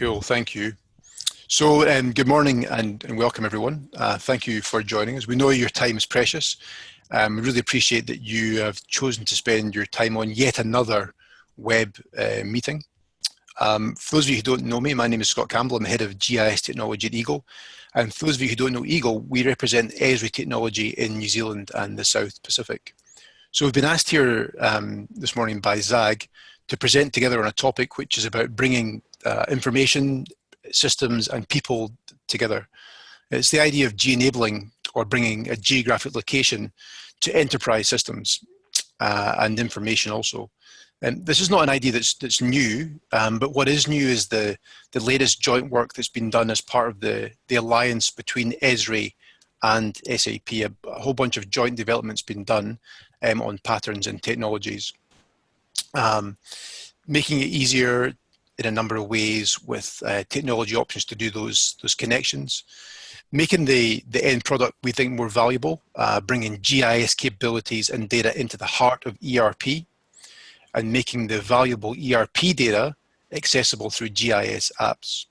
Cool, thank you. So good morning and welcome everyone. Thank you for joining us. We know your time is precious. We really appreciate that you have chosen to spend your time on yet another web meeting. For those of you who don't know me, my name is Scott Campbell. I'm the head of GIS technology at Eagle. And for those of you who don't know Eagle, we represent Esri technology in New Zealand and the South Pacific. So we've been asked here this morning by Zag to present together on a topic which is about bringing information, systems and people together. It's the idea of ge-enabling, or bringing a geographic location to enterprise systems and information also. And this is not an idea that's new, but what is new is the latest joint work that's been done as part of the alliance between Esri and SAP. A whole bunch of joint developments been done on patterns and technologies, making it easier in a number of ways with technology options to do those connections, making the end product, we think, more valuable, bringing GIS capabilities and data into the heart of ERP, and making the valuable ERP data accessible through GIS apps.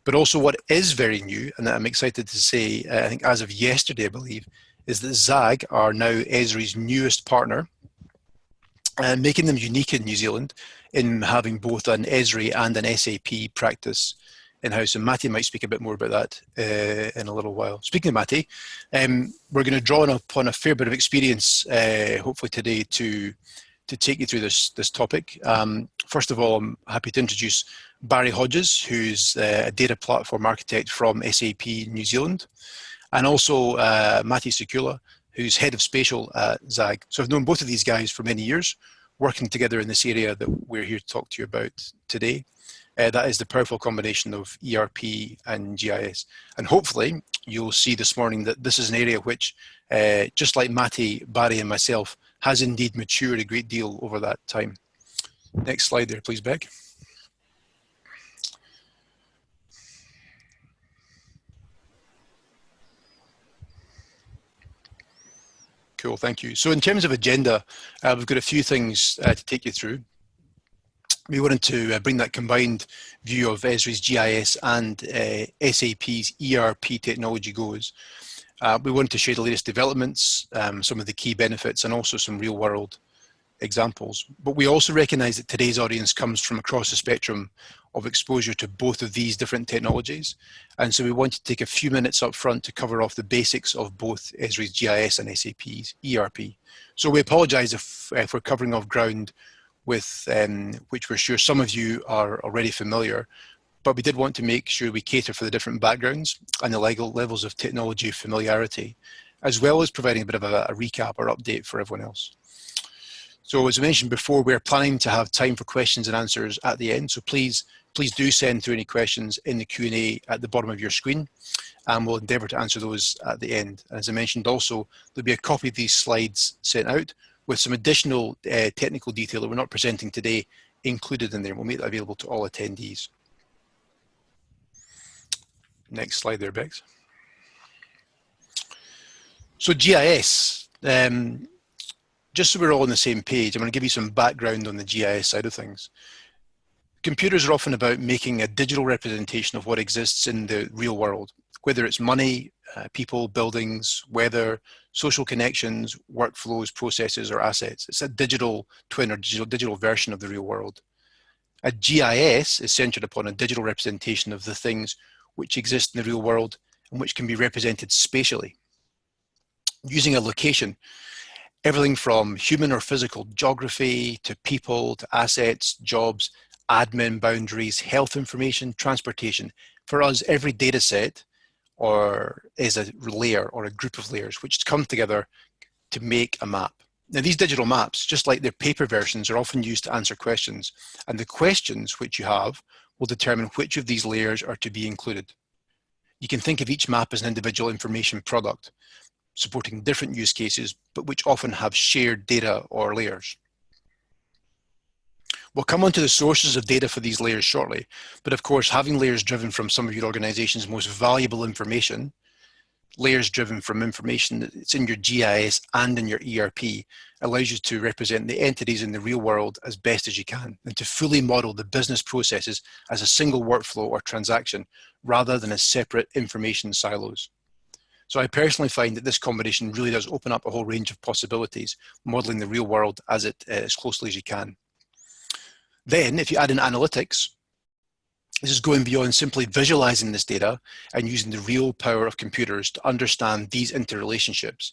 But also what is very new, and that I'm excited to say, I think as of yesterday, I believe, is that Zag are now Esri's newest partner, making them unique in New Zealand in having both an Esri and an SAP practice in-house. And Matty might speak a bit more about that in a little while. Speaking of Matty, we're going to draw upon a fair bit of experience, hopefully today, to take you through this topic. First of all, I'm happy to introduce Barry Hodges, who's a data platform architect from SAP New Zealand, and also Matty Sekula, who's head of spatial at Zag. So I've known both of these guys for many years, working together in this area that we're here to talk to you about today. That is the powerful combination of ERP and GIS. And hopefully you'll see this morning that this is an area which, just like Matty, Barry and myself, has indeed matured a great deal over that time. Next slide there, please, Beck. Cool, thank you. So in terms of agenda, we've got a few things to take you through. We wanted to bring that combined view of Esri's GIS and SAP's ERP technology goes. We wanted to share the latest developments, some of the key benefits, and also some real world examples. But we also recognize that today's audience comes from across the spectrum of exposure to both of these different technologies. And so we want to take a few minutes up front to cover off the basics of both Esri's GIS and SAP's ERP. So we apologize if we're covering off ground with which we're sure some of you are already familiar, but we did want to make sure we cater for the different backgrounds and the levels of technology familiarity, as well as providing a bit of a recap or update for everyone else. So as I mentioned before, we're planning to have time for questions and answers at the end. So please do send through any questions in the Q&A at the bottom of your screen, and we'll endeavour to answer those at the end. As I mentioned also, there'll be a copy of these slides sent out with some additional technical detail that we're not presenting today included in there. We'll make that available to all attendees. Next slide there, Bex. So GIS, just so we're all on the same page, I'm going to give you some background on the GIS side of things. Computers are often about making a digital representation of what exists in the real world, whether it's money, people, buildings, weather, social connections, workflows, processes, or assets. It's a digital twin or digital version of the real world. A GIS is centered upon a digital representation of the things which exist in the real world and which can be represented spatially. Using a location, everything from human or physical geography to people to assets, jobs, admin boundaries, health information, transportation. For us, every data set is a layer or a group of layers which come together to make a map. Now these digital maps, just like their paper versions, are often used to answer questions, and the questions which you have will determine which of these layers are to be included. You can think of each map as an individual information product, supporting different use cases, but which often have shared data or layers. We'll come on to the sources of data for these layers shortly, but of course, having layers driven from some of your organization's most valuable information, layers driven from information that's in your GIS and in your ERP, allows you to represent the entities in the real world as best as you can, and to fully model the business processes as a single workflow or transaction, rather than as separate information silos. So I personally find that this combination really does open up a whole range of possibilities, modeling the real world as closely as you can. Then, if you add in analytics, this is going beyond simply visualizing this data and using the real power of computers to understand these interrelationships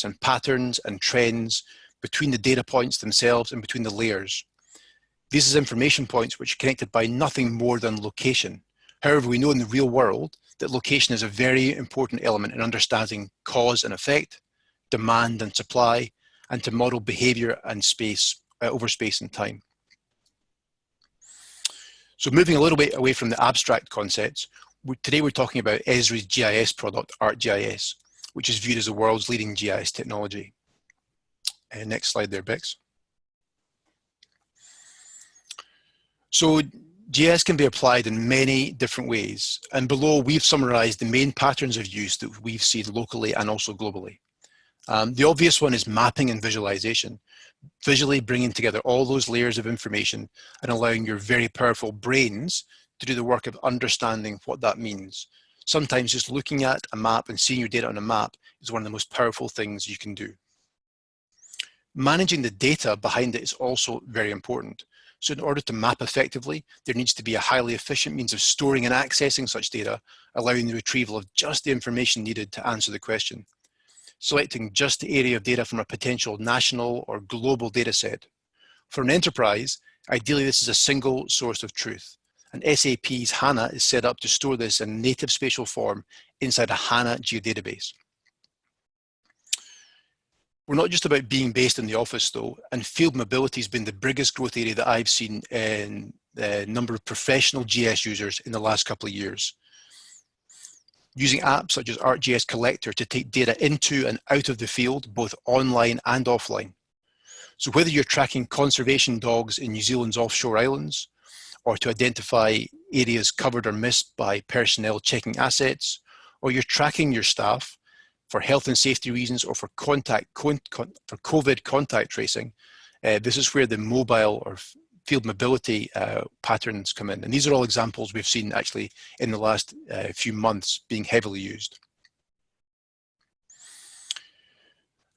and patterns and trends between the data points themselves and between the layers. These are information points which are connected by nothing more than location. However, we know in the real world that location is a very important element in understanding cause and effect, demand and supply, and to model behavior and space over space and time. So moving a little bit away from the abstract concepts, today we're talking about Esri's GIS product, ArcGIS, which is viewed as the world's leading GIS technology. Next slide there, Bex. So GIS can be applied in many different ways, and below we've summarized the main patterns of use that we've seen locally and also globally. The obvious one is mapping and visualization, visually bringing together all those layers of information and allowing your very powerful brains to do the work of understanding what that means. Sometimes just looking at a map and seeing your data on a map is one of the most powerful things you can do. Managing the data behind it is also very important. So in order to map effectively, there needs to be a highly efficient means of storing and accessing such data, allowing the retrieval of just the information needed to answer the question. Selecting just the area of data from a potential national or global data set. For an enterprise, ideally this is a single source of truth, and SAP's HANA is set up to store this in native spatial form inside a HANA geodatabase. We're not just about being based in the office though, and field mobility has been the biggest growth area that I've seen in the number of professional GIS users in the last couple of years. Using apps such as ArcGIS Collector to take data into and out of the field, both online and offline. So whether you're tracking conservation dogs in New Zealand's offshore islands, or to identify areas covered or missed by personnel checking assets, or you're tracking your staff for health and safety reasons or for COVID contact tracing, this is where the mobile or field mobility patterns come in. And these are all examples we've seen actually in the last few months being heavily used.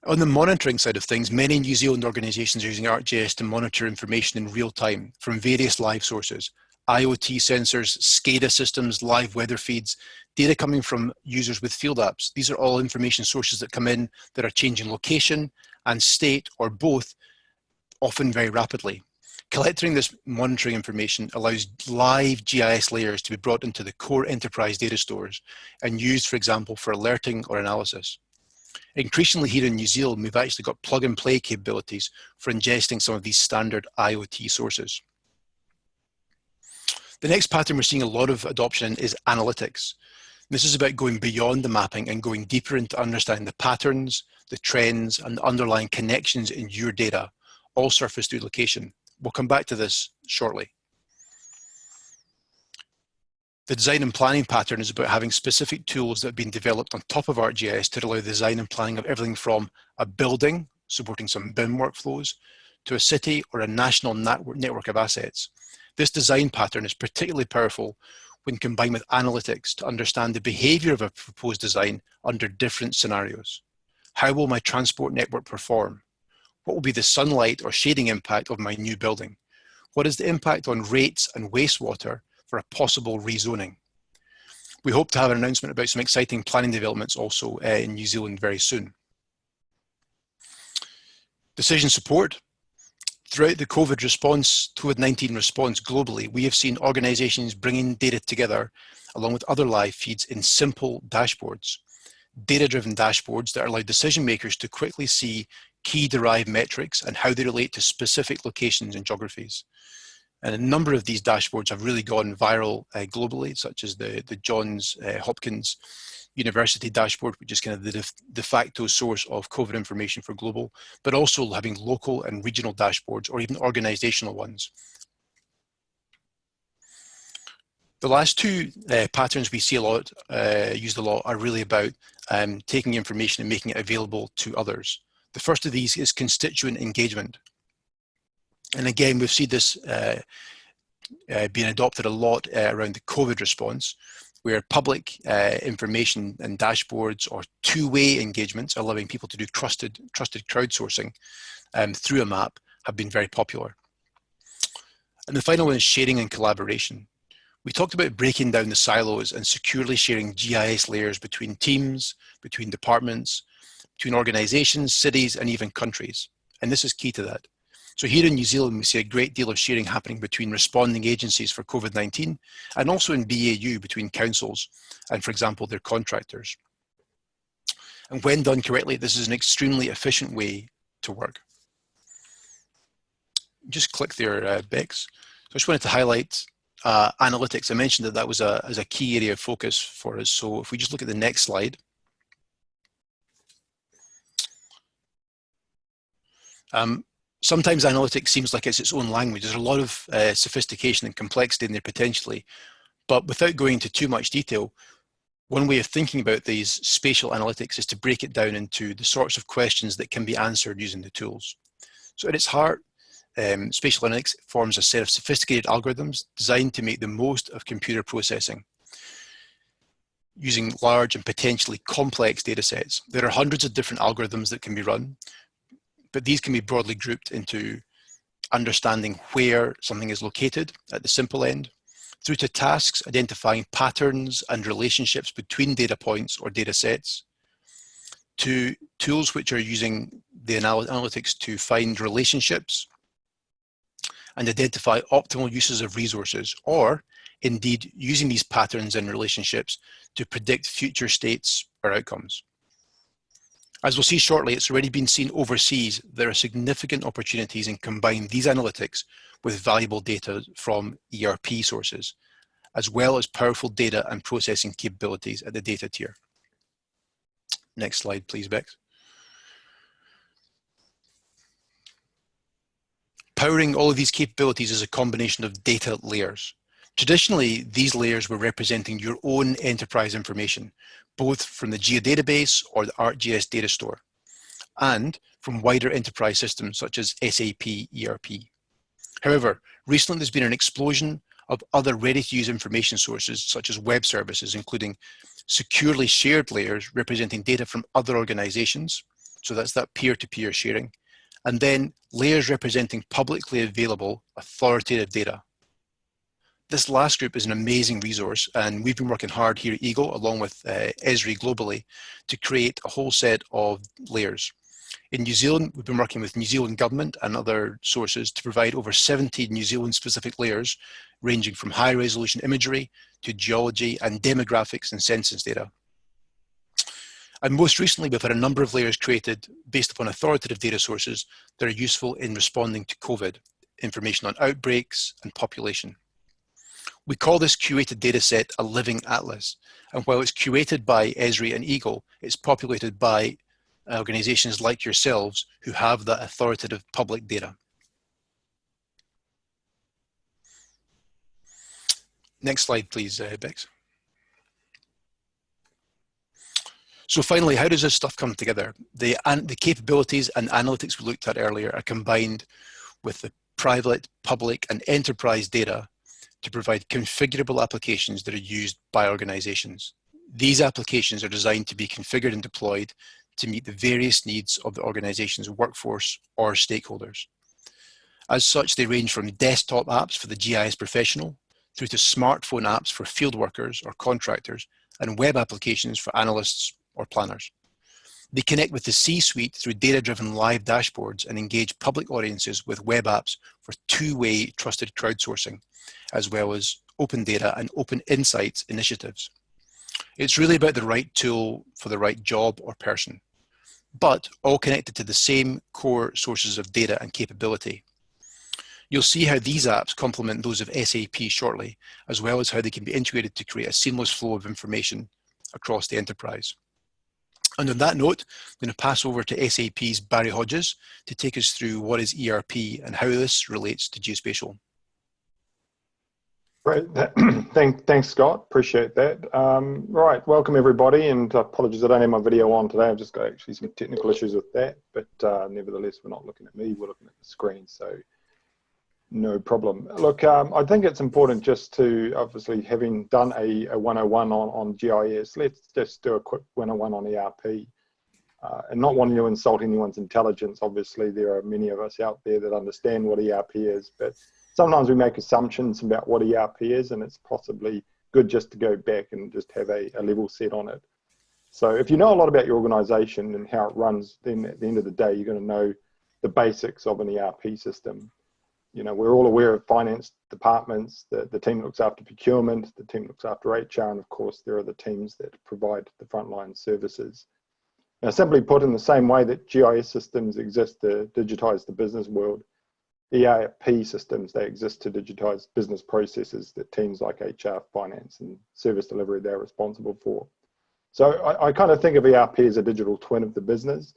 On the monitoring side of things, many New Zealand organizations are using ArcGIS to monitor information in real time from various live sources. IoT sensors, SCADA systems, live weather feeds, data coming from users with field apps. These are all information sources that come in that are changing location and state or both, often very rapidly. Collecting this monitoring information allows live GIS layers to be brought into the core enterprise data stores and used, for example, for alerting or analysis. Increasingly here in New Zealand, we've actually got plug and play capabilities for ingesting some of these standard IoT sources. The next pattern we're seeing a lot of adoption in is analytics. This is about going beyond the mapping and going deeper into understanding the patterns, the trends, and the underlying connections in your data, all surfaced through location. We'll come back to this shortly. The design and planning pattern is about having specific tools that have been developed on top of ArcGIS to allow the design and planning of everything from a building, supporting some BIM workflows, to a city or a national network of assets. This design pattern is particularly powerful when combined with analytics to understand the behavior of a proposed design under different scenarios. How will my transport network perform? What will be the sunlight or shading impact of my new building? What is the impact on rates and wastewater for a possible rezoning? We hope to have an announcement about some exciting planning developments also in New Zealand very soon. Decision support. Throughout the COVID-19 response globally, we have seen organizations bringing data together along with other live feeds in simple dashboards. Data-driven dashboards that allow decision makers to quickly see key derived metrics and how they relate to specific locations and geographies. And a number of these dashboards have really gone viral globally, such as the Johns Hopkins University dashboard, which is kind of the de facto source of COVID information for global, but also having local and regional dashboards or even organizational ones. The last two patterns we see a lot, used a lot, are really about taking information and making it available to others. The first of these is constituent engagement. And again, we've seen this being adopted a lot around the COVID response, where public information and dashboards or two-way engagements, allowing people to do trusted crowdsourcing through a map, have been very popular. And the final one is sharing and collaboration. We talked about breaking down the silos and securely sharing GIS layers between teams, between departments, between organizations, cities, and even countries. And this is key to that. So here in New Zealand, we see a great deal of sharing happening between responding agencies for COVID-19 and also in BAU between councils and, for example, their contractors. And when done correctly, this is an extremely efficient way to work. Just click there, Bex. So I just wanted to highlight analytics. I mentioned that that was a key area of focus for us. So if we just look at the next slide. Sometimes analytics seems like it's its own language. There's a lot of sophistication and complexity in there potentially, but without going into too much detail, one way of thinking about these spatial analytics is to break it down into the sorts of questions that can be answered using the tools. So at its heart, spatial analytics forms a set of sophisticated algorithms designed to make the most of computer processing using large and potentially complex data sets. There are hundreds of different algorithms that can be run, but these can be broadly grouped into understanding where something is located at the simple end, through to tasks identifying patterns and relationships between data points or data sets, to tools which are using the analytics to find relationships and identify optimal uses of resources, or indeed using these patterns and relationships to predict future states or outcomes. As we'll see shortly, it's already been seen overseas, there are significant opportunities in combining these analytics with valuable data from ERP sources, as well as powerful data and processing capabilities at the data tier. Next slide, please, Bex. Powering all of these capabilities is a combination of data layers. Traditionally, these layers were representing your own enterprise information, both from the geodatabase or the ArcGIS data store, and from wider enterprise systems such as SAP ERP. However, recently there's been an explosion of other ready-to-use information sources such as web services, including securely shared layers representing data from other organizations, so that's that peer-to-peer sharing, and then layers representing publicly available authoritative data. This last group is an amazing resource, and we've been working hard here at Eagle, along with Esri globally, to create a whole set of layers. In New Zealand, we've been working with New Zealand government and other sources to provide over 70 New Zealand specific layers, ranging from high resolution imagery to geology and demographics and census data. And most recently, we've had a number of layers created based upon authoritative data sources that are useful in responding to COVID, information on outbreaks and population. We call this curated data set a living atlas. And while it's curated by Esri and Eagle, it's populated by organizations like yourselves who have that authoritative public data. Next slide, please, Bex. So finally, how does this stuff come together? The capabilities and analytics we looked at earlier are combined with the private, public, and enterprise data to provide configurable applications that are used by organizations. These applications are designed to be configured and deployed to meet the various needs of the organization's workforce or stakeholders. As such, they range from desktop apps for the GIS professional through to smartphone apps for field workers or contractors and web applications for analysts or planners. They connect with the C-suite through data-driven live dashboards and engage public audiences with web apps for two-way trusted crowdsourcing, as well as open data and open insights initiatives. It's really about the right tool for the right job or person, but all connected to the same core sources of data and capability. You'll see how these apps complement those of SAP shortly, as well as how they can be integrated to create a seamless flow of information across the enterprise. And on that note, I'm going to pass over to SAP's Barry Hodges to take us through what is ERP and how this relates to geospatial. Great. Thanks, Scott. Appreciate that. Right, welcome everybody, and apologies I don't have my video on today. I've just got actually some technical issues with that, but nevertheless, we're not looking at me, we're looking at the screen, so no problem. Look, I think it's important just to, obviously, having done a 101 on GIS, let's just do a quick 101 on ERP. And not wanting to insult anyone's intelligence, obviously there are many of us out there that understand what ERP is, but sometimes we make assumptions about what ERP is, and it's possibly good just to go back and just have a level set on it. So if you know a lot about your organization and how it runs, then at the end of the day, you're going to know the basics of an ERP system. You know, we're all aware of finance departments, the team looks after procurement, the team looks after HR, and of course there are the teams that provide the frontline services. Now, simply put, in the same way that GIS systems exist to digitize the business world, ERP systems, they exist to digitize business processes that teams like HR, finance, and service delivery, they're responsible for. So I kind of think of ERP as a digital twin of the business,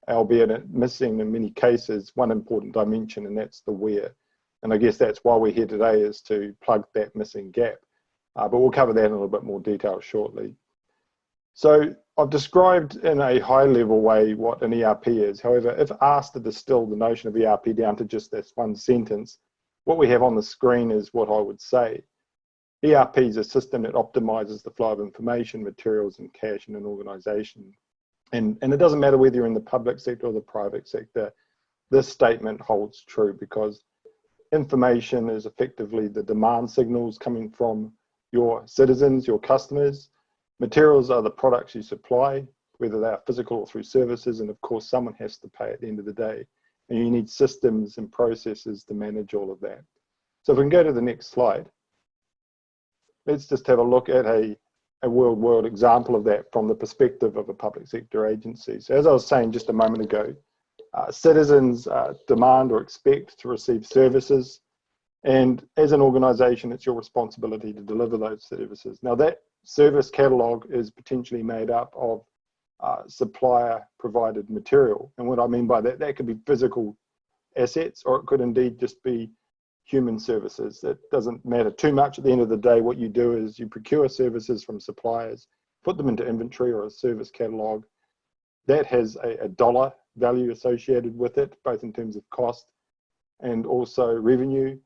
albeit missing in many cases one important dimension, and that's the where. And I guess that's why we're here today, is to plug that missing gap. But we'll cover that in a little bit more detail shortly. So I've described in a high-level way what an ERP is. However, if asked to distill the notion of ERP down to just this one sentence, what we have on the screen is what I would say. ERP is a system that optimizes the flow of information, materials, and cash in an organization. And it doesn't matter whether you're in the public sector or the private sector, this statement holds true, because information is effectively the demand signals coming from your citizens, your customers. Materials are the products you supply, whether they are physical or through services, and of course someone has to pay at the end of the day. And you need systems and processes to manage all of that. So if we can go to the next slide, let's just have a look at a world example of that from the perspective of a public sector agency. So as I was saying just a moment ago, citizens demand or expect to receive services, and as an organization, it's your responsibility to deliver those services. Now that service catalog is potentially made up of supplier provided material. And what I mean by that, that could be physical assets, or it could indeed just be human services. It doesn't matter too much. At the end of the day, what you do is you procure services from suppliers, put them into inventory or a service catalog. That has a dollar value associated with it, both in terms of cost and also revenue.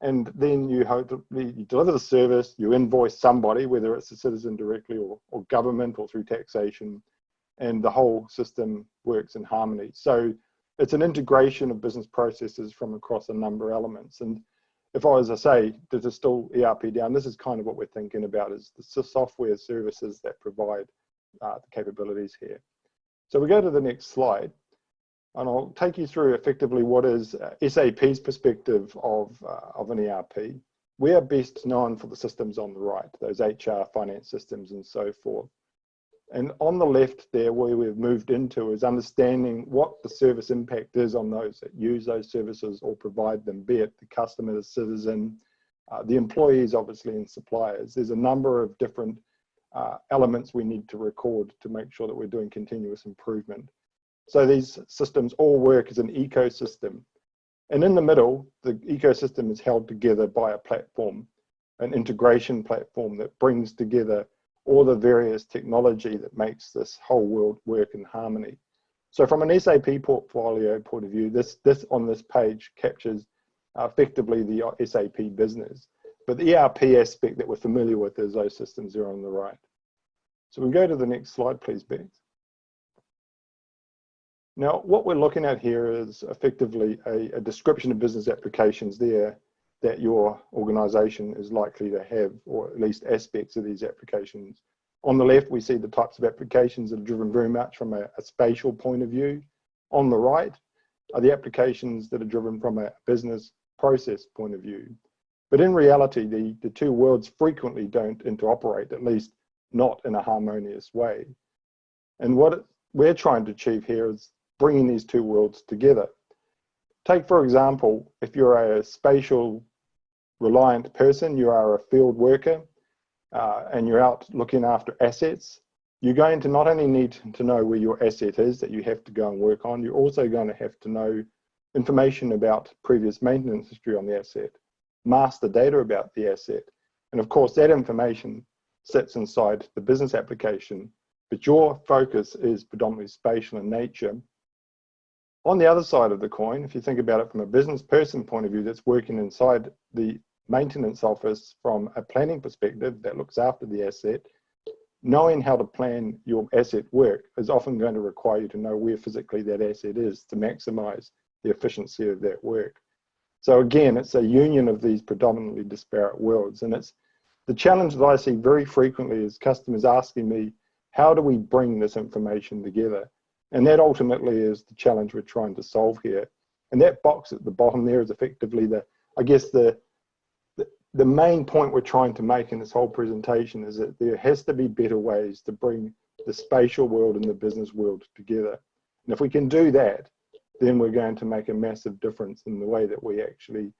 And then you deliver the service, you invoice somebody, whether it's a citizen directly or government or through taxation, and the whole system works in harmony. So it's an integration of business processes from across a number of elements. And if I was to say, to distill ERP down, this is kind of what we're thinking about, is the software services that provide the capabilities here. So we go to the next slide, and I'll take you through effectively what is SAP's perspective of an ERP. We are best known for the systems on the right, those HR, finance systems, and so forth. And on the left there, where we've moved into, is understanding what the service impact is on those that use those services or provide them, be it the customer, the citizen, the employees, obviously, and suppliers. There's a number of different elements we need to record to make sure that we're doing continuous improvement. So these systems all work as an ecosystem. And in the middle, the ecosystem is held together by a platform, an integration platform that brings together all the various technology that makes this whole world work in harmony. So from an SAP portfolio point of view, this on this page captures effectively the SAP business. But the ERP aspect that we're familiar with is those systems there on the right. So we go to the next slide, please, Bex. Now, what we're looking at here is effectively a description of business applications there that your organization is likely to have, or at least aspects of these applications. On the left, we see the types of applications that are driven very much from a spatial point of view. On the right are the applications that are driven from a business process point of view. But in reality, the two worlds frequently don't interoperate, at least not in a harmonious way. And what we're trying to achieve here is bringing these two worlds together. Take, for example, if you're a spatial reliant person, you are a field worker, and you're out looking after assets, you're going to not only need to know where your asset is that you have to go and work on, you're also going to have to know information about previous maintenance history on the asset, master data about the asset, And of course, that information sits inside the business application, but your focus is predominantly spatial in nature. On the other side of the coin, if you think about it from a business person point of view that's working inside the maintenance office from a planning perspective that looks after the asset, knowing how to plan your asset work is often going to require you to know where physically that asset is to maximize the efficiency of that work. So again, it's a union of these predominantly disparate worlds. And it's the challenge that I see very frequently is customers asking me, how do we bring this information together? And that ultimately is the challenge we're trying to solve here. And that box at the bottom there is effectively the main point we're trying to make in this whole presentation is that there has to be better ways to bring the spatial world and the business world together. And if we can do that, then we're going to make a massive difference in the way that we actually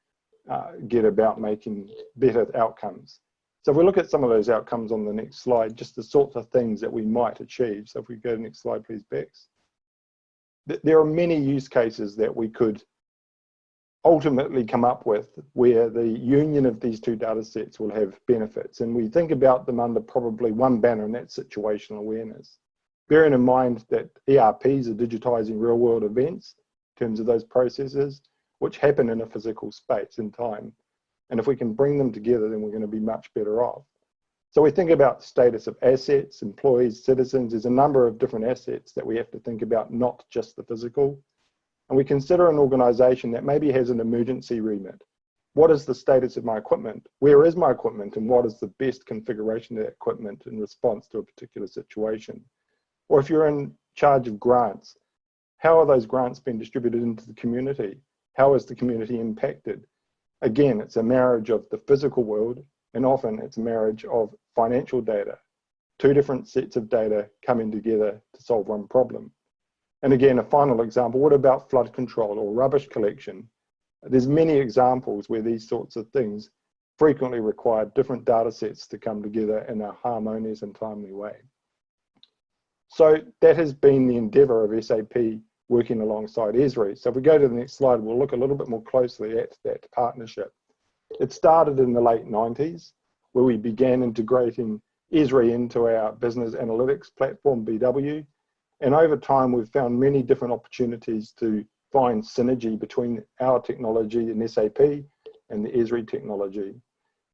get about making better outcomes. So if we look at some of those outcomes on the next slide, just the sorts of things that we might achieve. So if we go to the next slide, please, Bex. There are many use cases that we could ultimately come up with where the union of these two data sets will have benefits. And we think about them under probably one banner, and that's situational awareness. Bearing in mind that ERPs are digitizing real world events in terms of those processes, which happen in a physical space and time. And if we can bring them together, then we're going to be much better off. So we think about the status of assets, employees, citizens. There's a number of different assets that we have to think about, not just the physical. And we consider an organization that maybe has an emergency remit. What is the status of my equipment? Where is my equipment? And what is the best configuration of that equipment in response to a particular situation? Or if you're in charge of grants, how are those grants being distributed into the community? How is the community impacted? Again, it's a marriage of the physical world, and often it's a marriage of financial data. Two different sets of data coming together to solve one problem. And again, a final example, what about flood control or rubbish collection? There's many examples where these sorts of things frequently require different data sets to come together in a harmonious and timely way. So that has been the endeavor of SAP working alongside Esri. So if we go to the next slide, we'll look a little bit more closely at that partnership. It started in the late 90s, where we began integrating Esri into our business analytics platform, BW. And over time, we've found many different opportunities to find synergy between our technology in SAP and the Esri technology.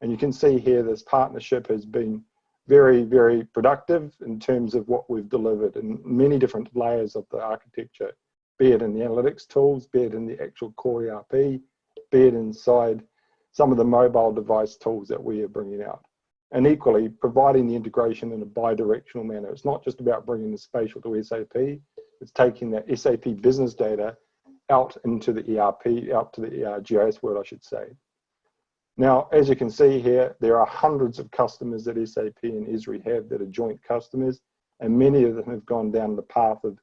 And you can see here, this partnership has been very, very productive in terms of what we've delivered in many different layers of the architecture, be it in the analytics tools, be it in the actual core ERP, be it inside some of the mobile device tools that we are bringing out. And equally, providing the integration in a bi-directional manner. It's not just about bringing the spatial to SAP, it's taking that SAP business data out into the ERP, out to the GIS world, I should say. Now, as you can see here, there are hundreds of customers that SAP and Esri have that are joint customers, and many of them have gone down the path of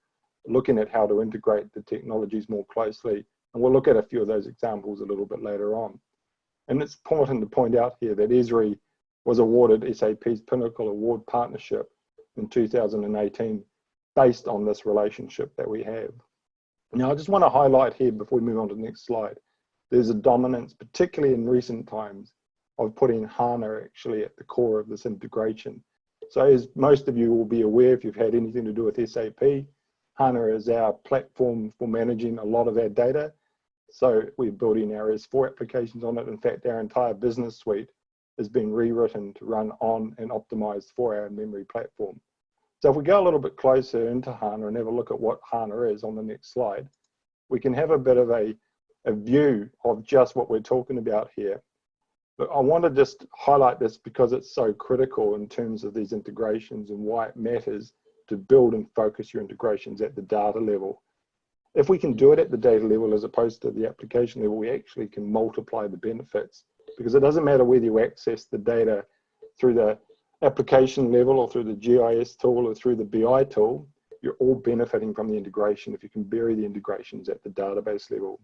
looking at how to integrate the technologies more closely. And we'll look at a few of those examples a little bit later on. And it's important to point out here that Esri was awarded SAP's Pinnacle Award Partnership in 2018 based on this relationship that we have. Now, I just want to highlight here before we move on to the next slide, there's a dominance, particularly in recent times, of putting HANA actually at the core of this integration. So as most of you will be aware, if you've had anything to do with SAP, HANA is our platform for managing a lot of our data. So we're building our S4 applications on it. In fact, our entire business suite has been rewritten to run on and optimized for our memory platform. So if we go a little bit closer into HANA and have a look at what HANA is on the next slide, we can have a bit of a view of just what we're talking about here. But I want to just highlight this because it's so critical in terms of these integrations and why it matters to build and focus your integrations at the data level. If we can do it at the data level as opposed to the application level, we actually can multiply the benefits, because it doesn't matter whether you access the data through the application level or through the GIS tool or through the BI tool, you're all benefiting from the integration if you can bury the integrations at the database level.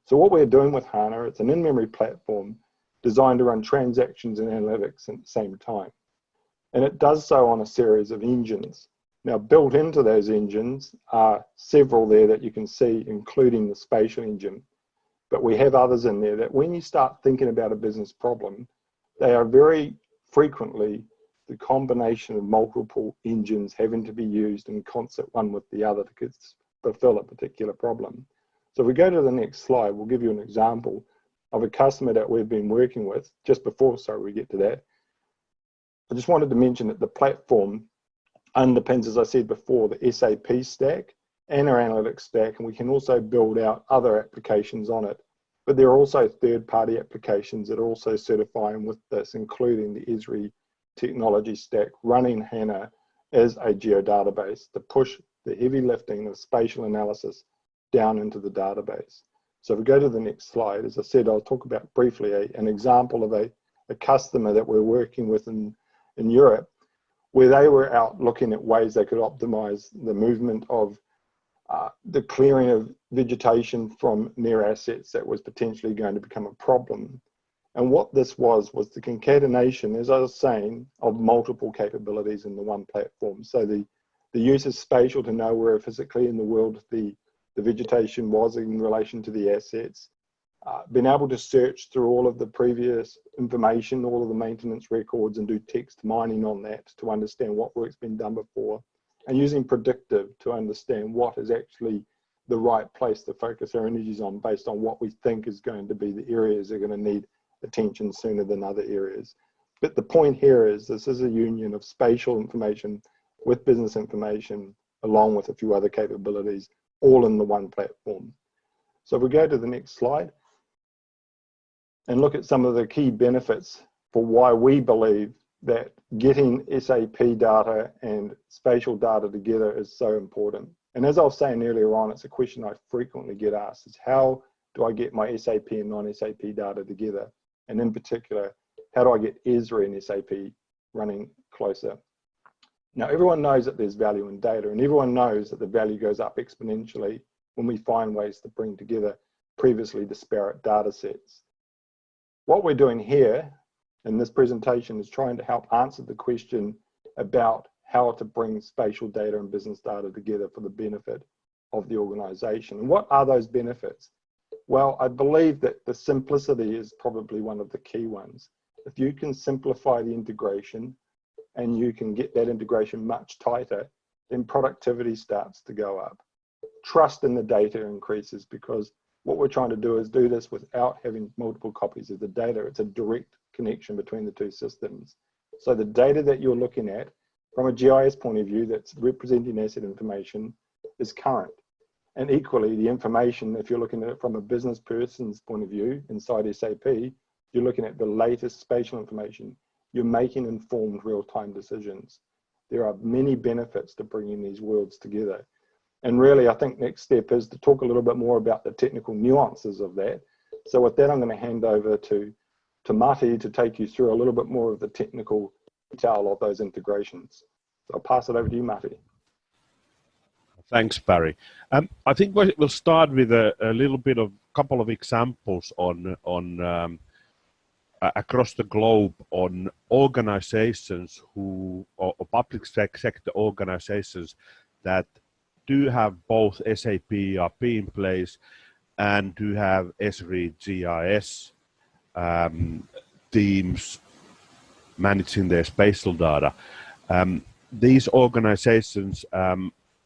So what we're doing with HANA, it's an in-memory platform designed to run transactions and analytics at the same time. And it does so on a series of engines. Now, built into those engines are several there that you can see, including the spatial engine. But we have others in there that when you start thinking about a business problem, they are very frequently the combination of multiple engines having to be used in concert one with the other to fulfill a particular problem. So if we go to the next slide, we'll give you an example of a customer that we've been working with. Just before, sorry, we get to that, I just wanted to mention that the platform underpins, as I said before, the SAP stack and our analytics stack, and we can also build out other applications on it. But there are also third-party applications that are also certifying with this, including the Esri technology stack running HANA as a geodatabase to push the heavy lifting of spatial analysis down into the database. So if we go to the next slide, as I said, I'll talk about briefly an example of a customer that we're working with in Europe, where they were out looking at ways they could optimize the movement of the clearing of vegetation from their assets that was potentially going to become a problem. And what this was the concatenation, as I was saying, of multiple capabilities in the one platform. So the use of spatial to know where physically in the world the vegetation was in relation to the assets, being able to search through all of the previous information, all of the maintenance records, and do text mining on that to understand what work's been done before, and using predictive to understand what is actually the right place to focus our energies on based on what we think is going to be the areas that are going to need attention sooner than other areas. But the point here is this is a union of spatial information with business information, along with a few other capabilities, all in the one platform. So if we go to the next slide and look at some of the key benefits for why we believe that getting SAP data and spatial data together is so important. And as I was saying earlier on, it's a question I frequently get asked, is how do I get my SAP and non-SAP data together? And in particular, how do I get Esri and SAP running closer? Now, everyone knows that there's value in data, and everyone knows that the value goes up exponentially when we find ways to bring together previously disparate data sets. What we're doing here in this presentation is trying to help answer the question about how to bring spatial data and business data together for the benefit of the organization. And what are those benefits? Well, I believe that the simplicity is probably one of the key ones. If you can simplify the integration and you can get that integration much tighter, then productivity starts to go up. Trust in the data increases, because what we're trying to do is do this without having multiple copies of the data. It's a direct connection between the two systems. So the data that you're looking at from a GIS point of view that's representing asset information is current. And equally, the information, if you're looking at it from a business person's point of view inside SAP, you're looking at the latest spatial information. You're making informed real-time decisions. There are many benefits to bringing these worlds together. And really, I think next step is to talk a little bit more about the technical nuances of that. So with that, I'm going to hand over to Mati to take you through a little bit more of the technical detail of those integrations. So I'll pass it over to you, Mati. Thanks, Barry. I think we'll start with a little bit of couple of examples on across the globe on organizations or public sector organizations that do have both SAP ERP in place and do have Esri GIS teams managing their spatial data. These organizations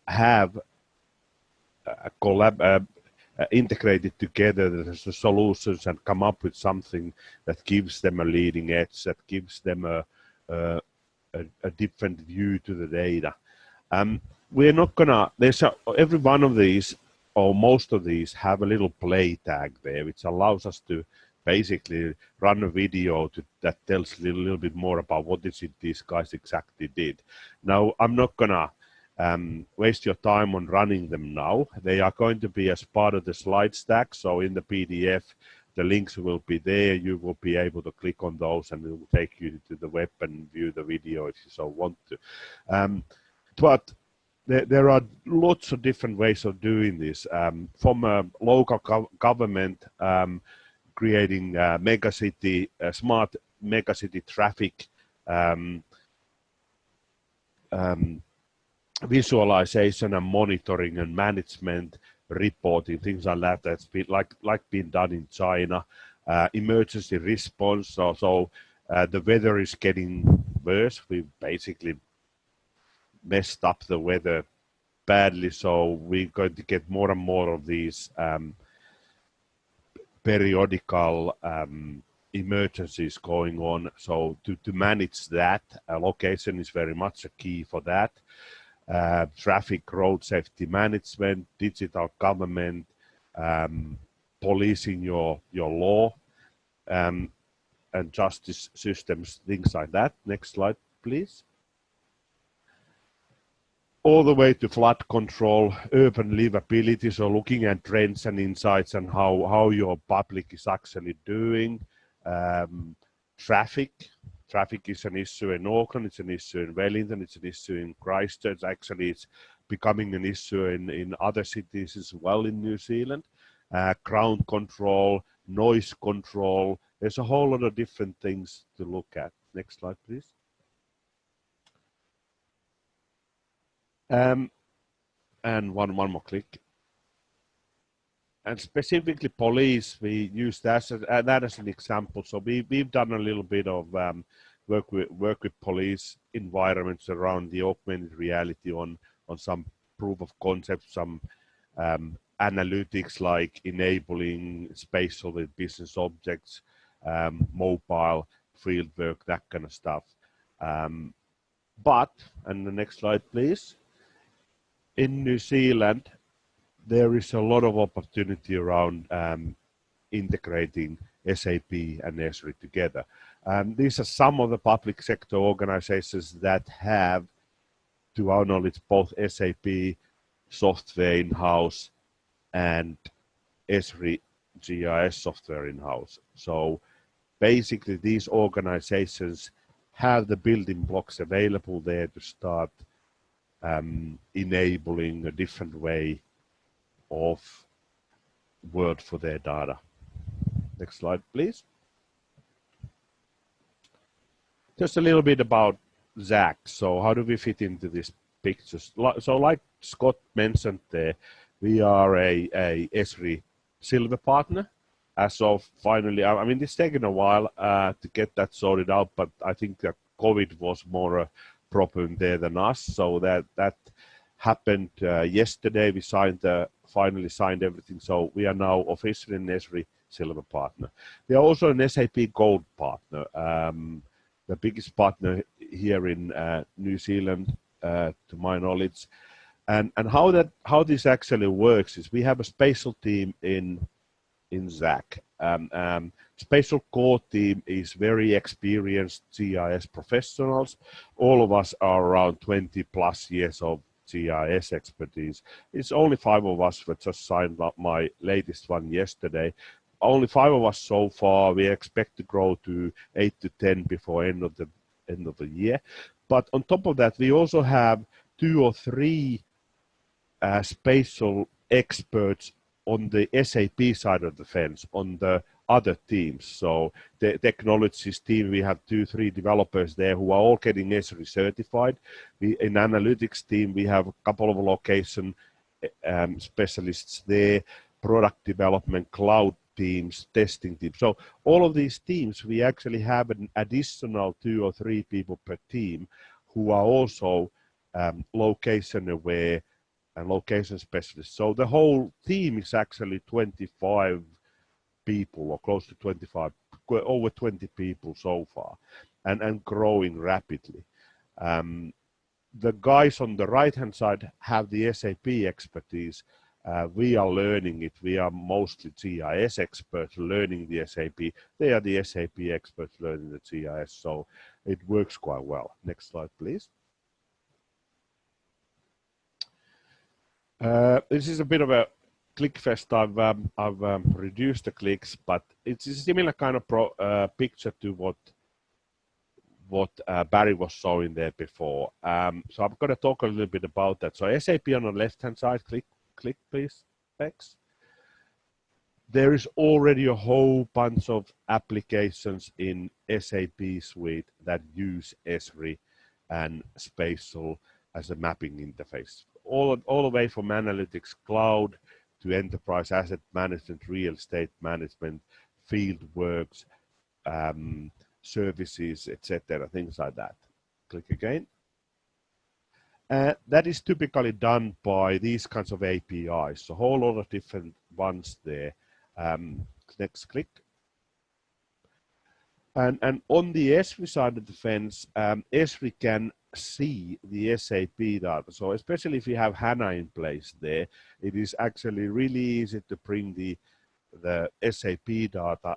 have integrated together the solutions and come up with something that gives them a leading edge, that gives them a different view to the data. We're not gonna, every one of these, or most of these, have a little play tag there, which allows us to basically run a video that tells a little bit more about what is it these guys exactly did. Now, I'm not gonna waste your time on running them now. They are going to be as part of the slide stack. So in the PDF, the links will be there. You will be able to click on those and it will take you to the web and view the video if you so want to. But there are lots of different ways of doing this. From a local government, creating megacity, smart megacity traffic, visualization and monitoring and management reporting, things like that. That's been like being done in China. Emergency response. So The weather is getting worse. We basically messed up the weather badly, so we're going to get more and more of these periodical emergencies going on. So to manage that, location is very much a key for that. Traffic, road safety management, digital government, policing your law, and justice systems, things like that. Next slide, please. All the way to flood control, urban livability, so looking at trends and insights and how your public is actually doing. Traffic is an issue in Auckland, it's an issue in Wellington, it's an issue in Christchurch. Actually, it's becoming an issue in other cities as well in New Zealand. Ground control, noise control, there's a whole lot of different things to look at. Next slide, please. And one more click. And specifically police, we use that as an example. So we've done a little bit of work with police environments around the augmented reality on some proof of concept, some analytics like enabling spatial with business objects, mobile field work, that kind of stuff. But, and the next slide, please. In New Zealand, there is a lot of opportunity around integrating SAP and Esri together. These are some of the public sector organizations that have, to our knowledge, both SAP software in-house and Esri GIS software in-house. So basically these organizations have the building blocks available there to start enabling a different way of world for their data. Next slide, please. Just a little bit about Zag. So how do we fit into this picture? So like Scott mentioned there, we are a Esri Silver partner. As of finally, I mean, it's taken a while to get that sorted out, but I think that COVID was more a problem there than us. So that happened yesterday. We finally signed everything. So we are now officially an Esri Silver partner. We are also an SAP Gold partner, the biggest partner here in New Zealand, to my knowledge. And how this actually works is we have a spatial team in Zag. Spatial core team is very experienced GIS professionals. All of us are around 20 plus years of GIS expertise. It's only 5 of us that just signed up my latest one yesterday. Only 5 of us so far. We expect to grow to 8 to 10 before end of the year. But on top of that, we also have 2 or 3 spatial experts on the SAP side of the fence, on the other teams. So the technologies team, we have 2, 3 developers there who are all getting Esri certified. In analytics team, we have a couple of location specialists there, product development, cloud teams, testing teams. So all of these teams, we actually have an additional 2 or 3 people per team who are also location aware and location specialists. So the whole team is actually 25 people, or close to 25, over 20 people so far, and growing rapidly. The guys on the right-hand side have the SAP expertise. We are learning it. We are mostly GIS experts learning the SAP. They are the SAP experts learning the GIS, so it works quite well. Next slide, please. This is a bit of a click fest. I've reduced the clicks, but it's a similar kind of picture to what Barry was showing there before. So I'm going to talk a little bit about that. So SAP on the left-hand side, click please, Bex. There is already a whole bunch of applications in SAP suite that use Esri and Spatial as a mapping interface. All the way from analytics cloud to enterprise asset management, real estate management, field works, services, etc., things like that. Click again. That is typically done by these kinds of APIs, so a whole lot of different ones there. Next click. And on the Esri side of the fence, Esri can see the SAP data. So especially if you have HANA in place there, it is actually really easy to bring the SAP data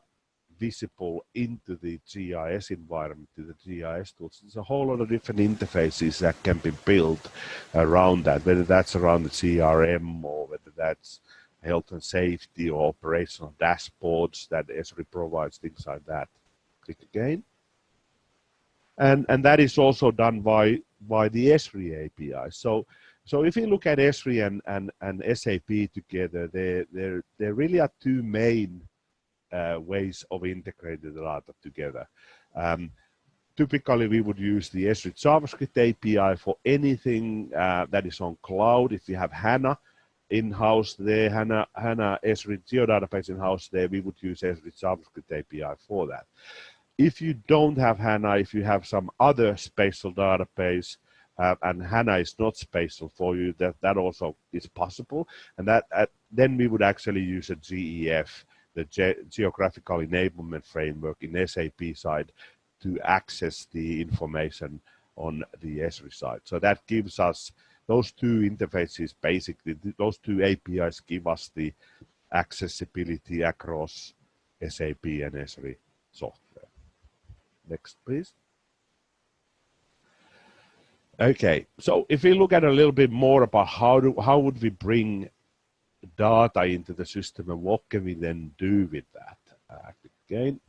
visible into the GIS environment, to the GIS tools. There's a whole lot of different interfaces that can be built around that, whether that's around the CRM or whether that's health and safety or operational dashboards that Esri provides, things like that. Click again. And that is also done by the Esri API. So if you look at Esri and SAP together, there really are two main ways of integrating the data together. Typically, we would use the Esri JavaScript API for anything that is on cloud. If you have HANA in-house there, HANA Esri geodatabase in-house there, we would use Esri JavaScript API for that. If you don't have HANA, if you have some other spatial database, and HANA is not spatial for you, that also is possible. And then we would actually use a GEF, the Geographical Enablement Framework in SAP side, to access the information on the Esri side. So that gives us those two interfaces, basically, those two APIs give us the accessibility across SAP and Esri software. Next, please. Okay, so if we look at a little bit more about how would we bring data into the system and what can we then do with that? Again,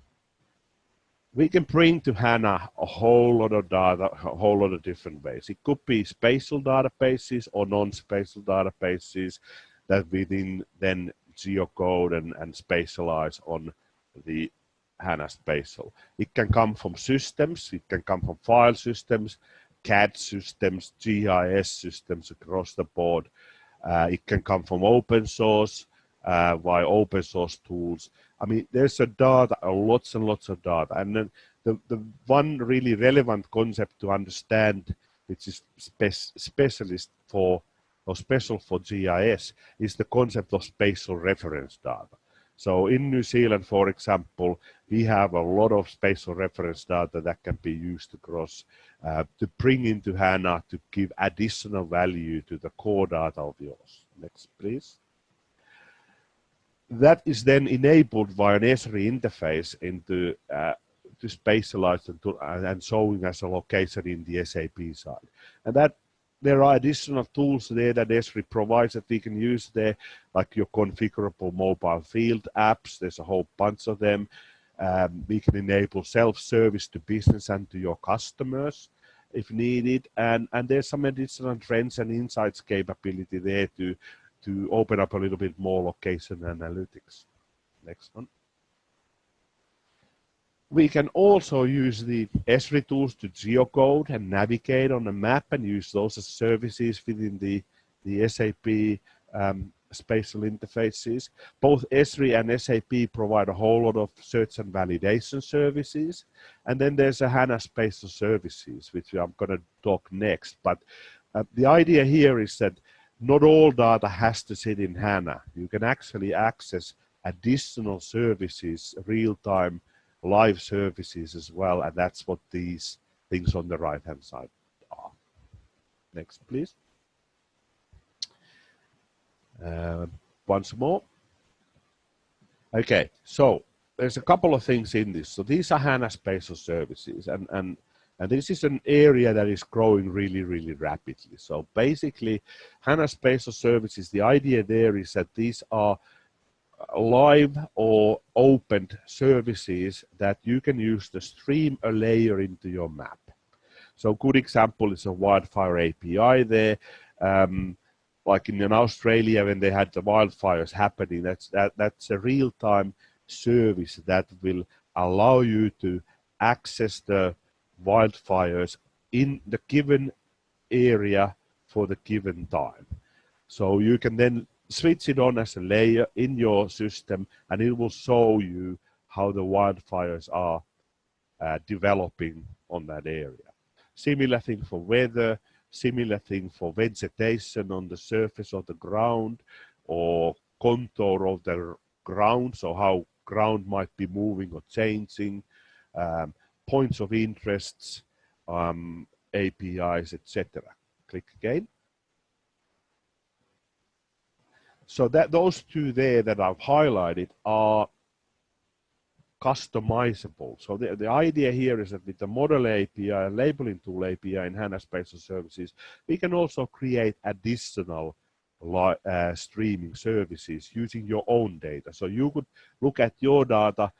we can bring to HANA a whole lot of data, a whole lot of different ways. It could be spatial databases or non-spatial databases that we then geocode and spatialize on the HANA Spatial. It can come from systems, it can come from file systems, CAD systems, GIS systems across the board. It can come from open source, via open source tools. I mean, there's lots and lots of data. And then the one really relevant concept to understand, which is specialist for or special for GIS, is the concept of spatial reference data. So in New Zealand, for example, we have a lot of spatial reference data that can be used across to bring into HANA to give additional value to the core data of yours. Next, please. That is then enabled via an Esri interface into to spatialize and showing as a location in the SAP side. And that there are additional tools there that Esri provides that we can use there, like your configurable mobile field apps. There's a whole bunch of them. We can enable self-service to business and to your customers if needed. And there's some additional trends and insights capability there to open up a little bit more location analytics. Next one. We can also use the Esri tools to geocode and navigate on a map and use those as services within the SAP spatial interfaces. Both Esri and SAP provide a whole lot of search and validation services. And then there's a HANA Spatial Services, which I'm going to talk next. But the idea here is that not all data has to sit in HANA. You can actually access additional services, real-time live services as well, and that's what these things on the right-hand side are. Next, please. Once more. Okay, so there's a couple of things in this. So these are HANA Spatial Services, and this is an area that is growing really, really rapidly. So basically, HANA Spatial Services, the idea there is that these are live or opened services that you can use to stream a layer into your map. So a good example is a wildfire API there. Like in Australia, when they had the wildfires happening, that's a real-time service that will allow you to access the wildfires in the given area for the given time. So you can then switch it on as a layer in your system, and it will show you how the wildfires are developing on that area. Similar thing for weather, similar thing for vegetation on the surface of the ground or contour of the ground, so how ground might be moving or changing, points of interests, APIs, etc. Click again. So that those two there that I've highlighted are customizable. So the idea here is that with the model API, labeling tool API in HANA Spatial Services, we can also create additional streaming services using your own data. So you could look at your data,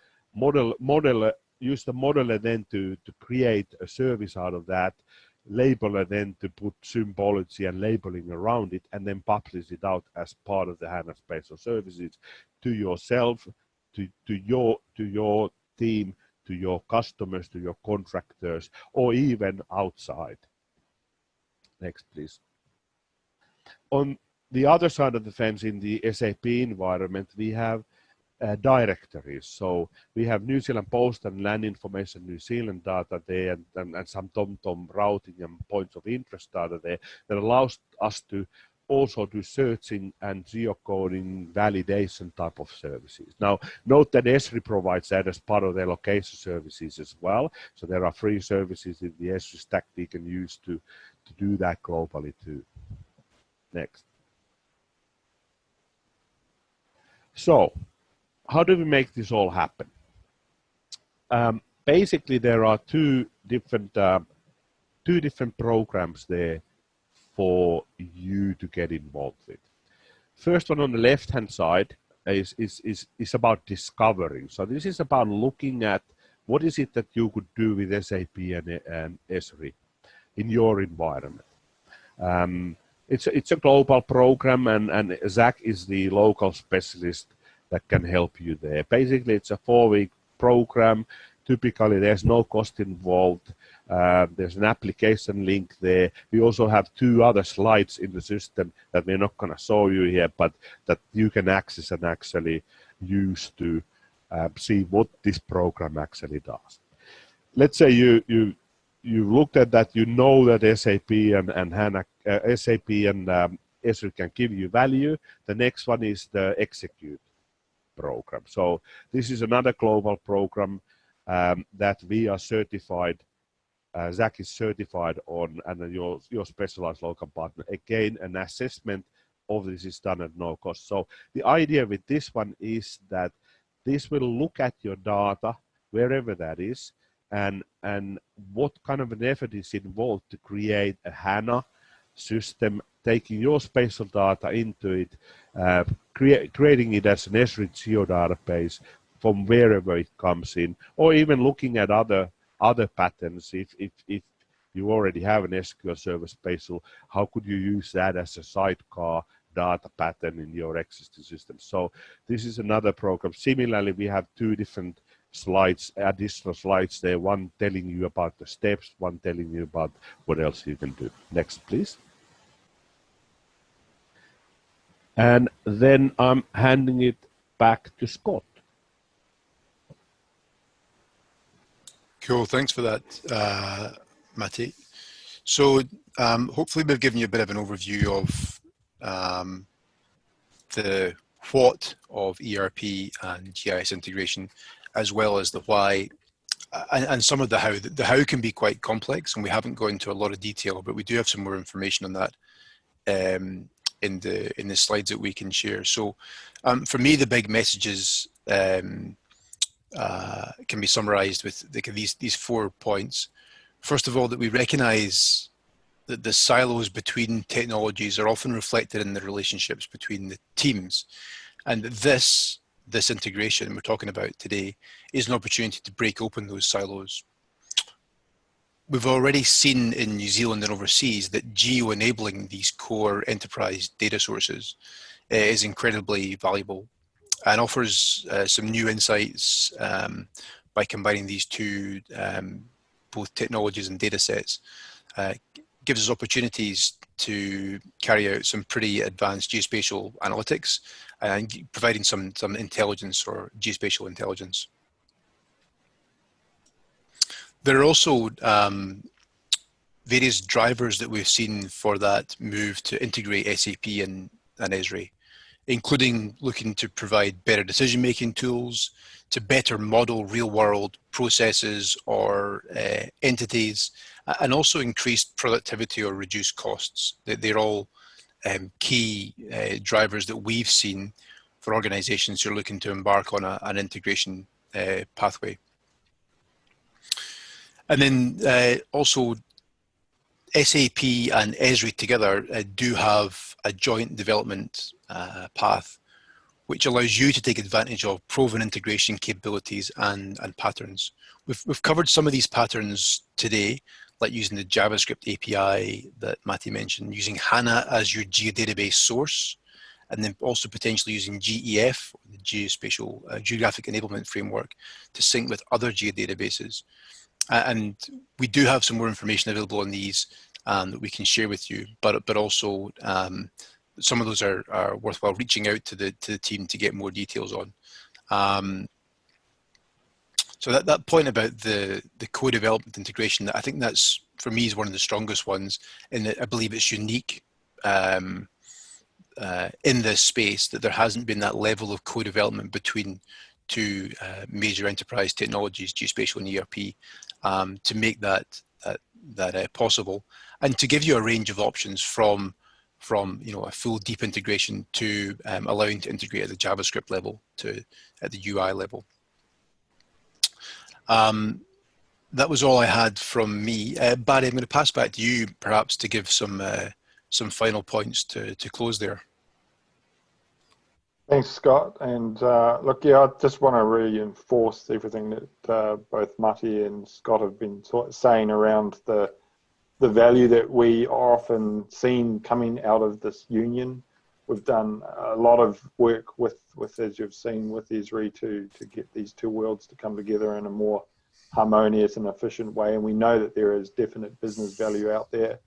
use the modeler then to create a service out of that, labeler then to put symbology and labeling around it, and then publish it out as part of the HANA Spatial Services to yourself, to your team, to your customers, to your contractors, or even outside. Next, please. On the other side of the fence, in the SAP environment, we have directories. So we have New Zealand Post and Land Information New Zealand data there, and some TomTom routing and points of interest data there that allows us to also do searching and geocoding validation type of services. Now, note that Esri provides that as part of their location services as well. So there are free services in the Esri stack we can use to do that globally too. Next. So, how do we make this all happen? Basically, there are two different programs there for you to get involved with. First one on the left-hand side is about discovering. So this is about looking at what is it that you could do with SAP and Esri in your environment. It's a global program, and Zach is the local specialist that can help you there. Basically, it's a 4-week program. Typically, there's no cost involved. There's an application link there. We also have 2 other slides in the system that we're not going to show you here, but that you can access and actually use to see what this program actually does. Let's say you looked at that, you know that SAP and HANA, SAP and Esri can give you value. The next one is the execute program. So this is another global program that we are certified. Zach is certified on, and your specialized local partner. Again, an assessment of this is done at no cost. So the idea with this one is that this will look at your data, wherever that is, and what kind of an effort is involved to create a HANA system, taking your spatial data into it, creating it as an Esri geodatabase from wherever it comes in, or even looking at other patterns. If you already have an SQL Server spatial, how could you use that as a sidecar data pattern in your existing system? So this is another program. Similarly, we have 2 different slides, additional slides there, one telling you about the steps, one telling you about what else you can do. Next, please. And then I'm handing it back to Scott. Cool, thanks for that, Matti. So hopefully we've given you a bit of an overview of the what of ERP and GIS integration, as well as the why, and some of the how. The how can be quite complex, and we haven't gone into a lot of detail, but we do have some more information on that in the slides that we can share. So for me, the big messages can be summarized with these 4 points. First of all, that we recognize that the silos between technologies are often reflected in the relationships between the teams, and this integration we're talking about today is an opportunity to break open those silos. We've already seen in New Zealand and overseas that geo-enabling these core enterprise data sources is incredibly valuable and offers some new insights by combining these 2 both technologies and data sets. Gives us opportunities to carry out some pretty advanced geospatial analytics and providing some intelligence or geospatial intelligence. There are also various drivers that we've seen for that move to integrate SAP and Esri, including looking to provide better decision-making tools, to better model real-world processes or entities, and also increase productivity or reduce costs. They're all key drivers that we've seen for organizations who are looking to embark on an integration pathway. And then also SAP and Esri together do have a joint development path, which allows you to take advantage of proven integration capabilities and patterns. We've covered some of these patterns today, like using the JavaScript API that Matty mentioned, using HANA as your geodatabase source, and then also potentially using GEF, the Geospatial Geographic Enablement Framework, to sync with other geodatabases. And we do have some more information available on these that we can share with you, but also some of those are worthwhile reaching out to the team to get more details on. So that point about the co-development integration, I think that's, for me, is one of the strongest ones, in that I believe it's unique in this space, that there hasn't been that level of co-development between two major enterprise technologies, geospatial and ERP, to make that possible, and to give you a range of options from a full deep integration to allowing to integrate at the JavaScript level to at the UI level. That was all I had from me. Barry, I'm going to pass back to you, perhaps, to give some final points to close there. Thanks, Scott. And look, yeah, I just want to reinforce everything that both Matty and Scott have been saying around the value that we are often seen coming out of this union. We've done a lot of work with as you've seen, with Esri to get these two worlds to come together in a more harmonious and efficient way. And we know that there is definite business value out there.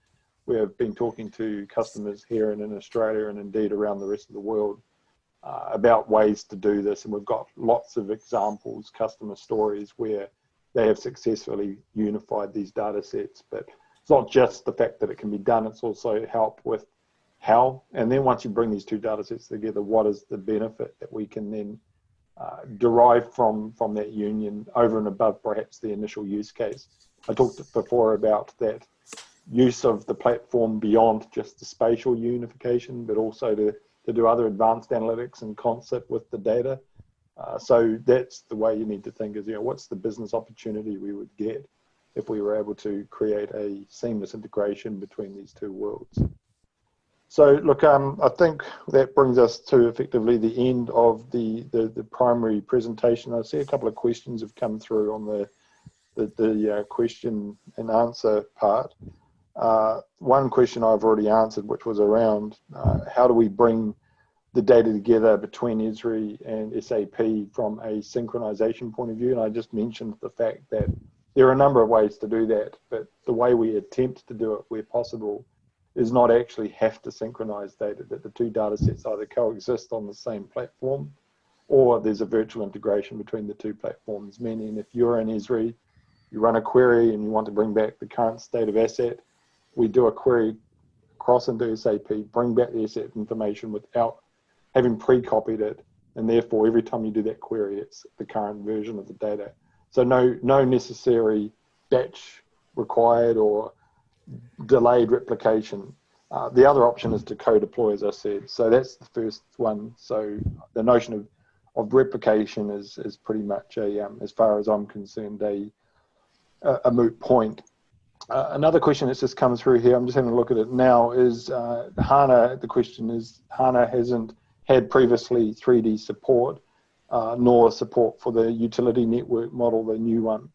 We have been talking to customers here and in Australia, and indeed around the rest of the world, about ways to do this. And we've got lots of examples, customer stories, where they have successfully unified these data sets. But it's not just the fact that it can be done, it's also help with how. And then once you bring these two data sets together, what is the benefit that we can then derive from that union over and above perhaps the initial use case. I talked before about that use of the platform beyond just the spatial unification, but also to do other advanced analytics and concept with the data. So that's the way you need to think, is, what's the business opportunity we would get if we were able to create a seamless integration between these two worlds. So look, I think that brings us to effectively the end of the primary presentation. I see a couple of questions have come through on the question and answer part. One question I've already answered, which was around how do we bring the data together between Esri and SAP from a synchronization point of view. And I just mentioned the fact that there are a number of ways to do that, but the way we attempt to do it where possible is not actually have to synchronize data, that the two data sets either coexist on the same platform, or there's a virtual integration between the two platforms, meaning if you're in Esri, you run a query and you want to bring back the current state of asset, we do a query across into SAP, bring back the asset information without having pre-copied it, and therefore every time you do that query, it's the current version of the data. So no necessary batch required or delayed replication. The other option is to co-deploy, as I said. So that's the first one. So the notion of replication is pretty much as far as I'm concerned, a moot point. Another question that's just come through here, I'm just having a look at it now, is HANA. The question is, HANA hasn't had previously 3D support, nor support for the utility network model, the new one.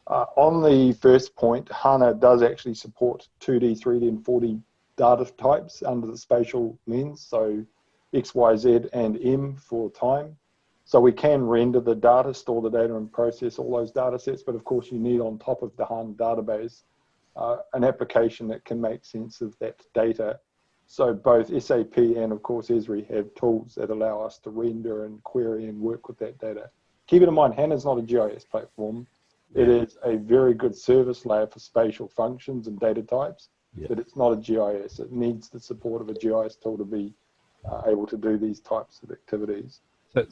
On the first point, HANA does actually support 2D, 3D, and 4D data types under the spatial lens, so X, Y, Z, and M for time. So we can render the data, store the data, and process all those data sets, but of course you need, on top of the HANA database, an application that can make sense of that data. So both SAP and of course Esri have tools that allow us to render and query and work with that data. Keep it in mind, HANA is not a GIS platform. It is a very good service layer for spatial functions and data types, but it's not a GIS. It needs the support of a GIS tool to be able to do these types of activities. So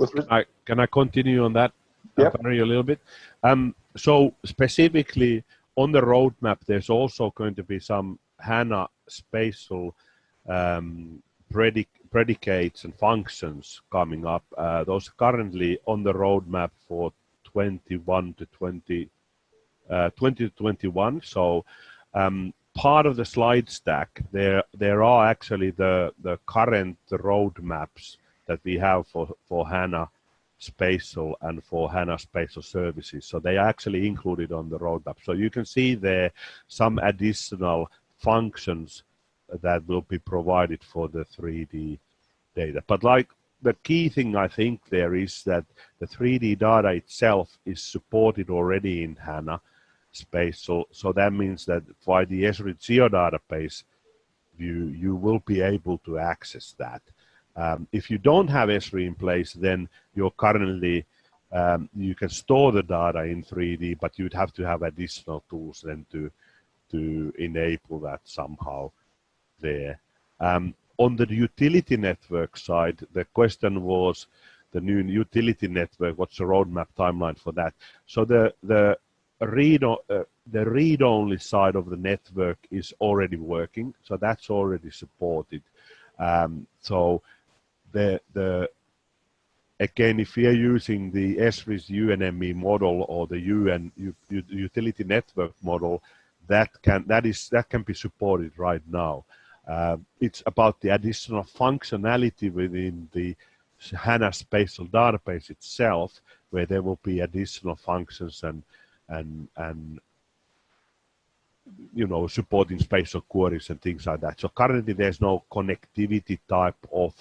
can I continue on that, Barry, a little bit? So specifically on the roadmap, there's also going to be some HANA spatial predicates and functions coming up. Those are currently on the roadmap for 20 to 21. So part of the slide stack, there are actually the current roadmaps that we have for HANA Spatial and for HANA Spatial Services. So they are actually included on the roadmap. So you can see there some additional functions that will be provided for the 3D data. But like the key thing I think there is that the 3D data itself is supported already in HANA Spatial. So that means that by the Esri geodatabase view, you will be able to access that. If you don't have Esri in place, then you're currently, you can store the data in 3D, but you'd have to have additional tools then to enable that somehow there. On the utility network side, the question was the new utility network, what's the roadmap timeline for that? So the read-only side of the network is already working, so that's already supported. So again, if we are using the Esri's UNME model or the utility network model, that can be supported right now. It's about the additional functionality within the HANA Spatial Database itself, where there will be additional functions and you know, supporting spatial queries and things like that. So currently there's no connectivity type of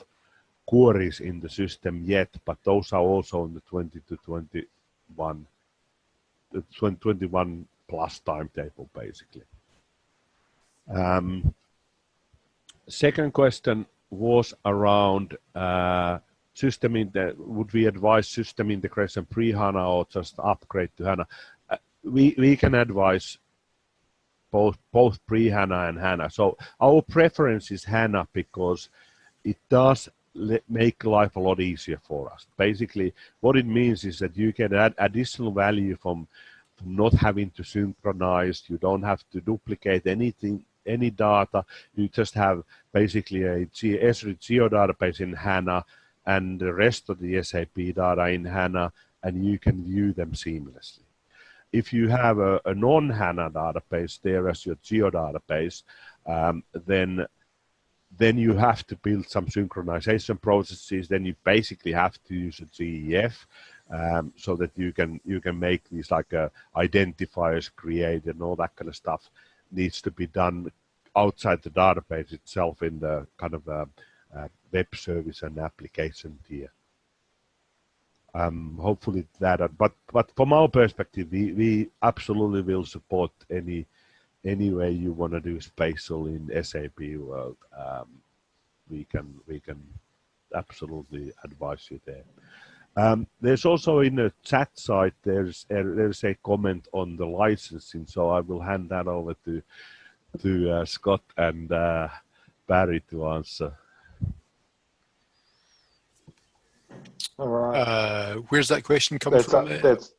queries in the system yet, but those are also in the 20 to 21, the 21 plus timetable basically. Second question was around would we advise system integration pre-HANA or just upgrade to HANA? We can advise both pre-HANA and HANA. So our preference is HANA because it does make life a lot easier for us. Basically, what it means is that you can add additional value from not having to synchronize. You don't have to duplicate anything, any data. You just have basically a Esri geodatabase in HANA and the rest of the SAP data in HANA, and you can view them seamlessly. If you have a non-HANA database there as your geodatabase, then you have to build some synchronization processes. Then you basically have to use a GEF so that you can make these like identifiers created and all that kind of stuff needs to be done outside the database itself in the kind of web service and application tier. Hopefully that, but from our perspective, we absolutely will support any way you want to do spatial in SAP world. We can absolutely advise you there. There's also in the chat side there's a comment on the licensing, so I will hand that over to Scott and Barry to answer. All right. Where's that question coming from?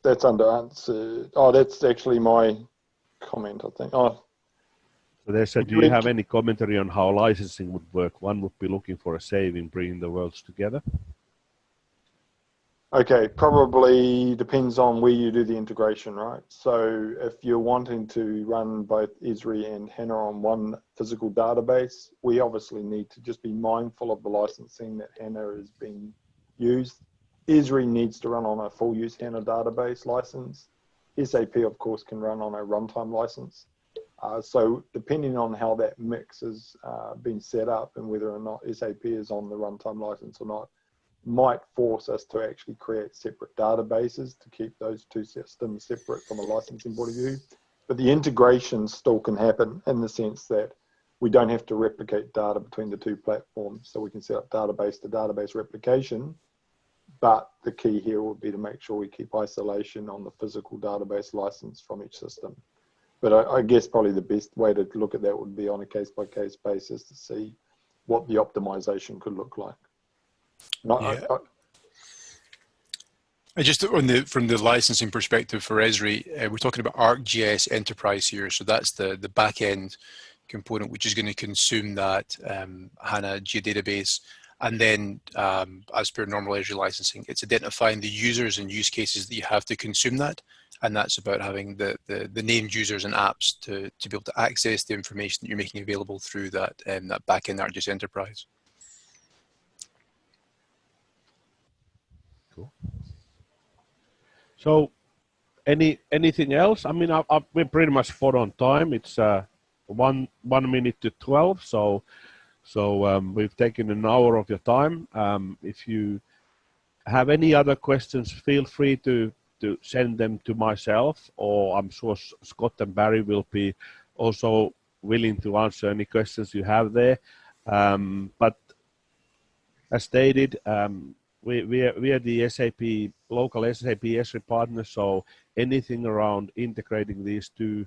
That's under answer. Oh, that's actually my comment, I think. Oh. So they said, do you have any commentary on how licensing would work? One would be looking for a saving, bringing the worlds together. Okay, probably depends on where you do the integration, right? So if you're wanting to run both Esri and HANA on one physical database, we obviously need to just be mindful of the licensing that HANA is being used. Esri needs to run on a full use HANA database license. SAP, of course, can run on a runtime license. So depending on how that mix is being set up and whether or not SAP is on the runtime license or not, might force us to actually create separate databases to keep those two systems separate from a licensing point of view. But the integration still can happen in the sense that we don't have to replicate data between the two platforms. So we can set up database to database replication, but the key here would be to make sure we keep isolation on the physical database license from each system. But I guess probably the best way to look at that would be on a case-by-case basis to see what the optimization could look like. Just from the licensing perspective for Esri, we're talking about ArcGIS Enterprise here. So that's the back end component, which is going to consume that HANA geodatabase. And then as per normal Esri licensing, it's identifying the users and use cases that you have to consume that. And that's about having the named users and apps to be able to access the information that you're making available through that back end ArcGIS Enterprise. Cool. So, anything else? I mean, we're pretty much spot on time. It's 1 minute to 12. So we've taken an hour of your time. If you have any other questions, feel free to send them to myself, or I'm sure Scott and Barry will be also willing to answer any questions you have there. But as stated, we are the SAP, local SAP Esri partner, so anything around integrating these two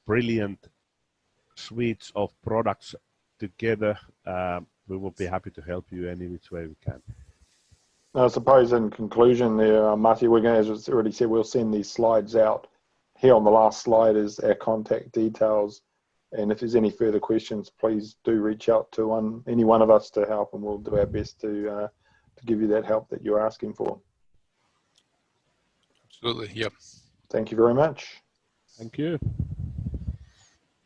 brilliant suites of products together, we will be happy to help you any which way we can. I suppose in conclusion there, Matti, we're going to, as I already said, we'll send these slides out. Here on the last slide is our contact details. And if there's any further questions, please do reach out to any one of us to help, and we'll do our best to give you that help that you're asking for. Absolutely, yep. Thank you very much. Thank you.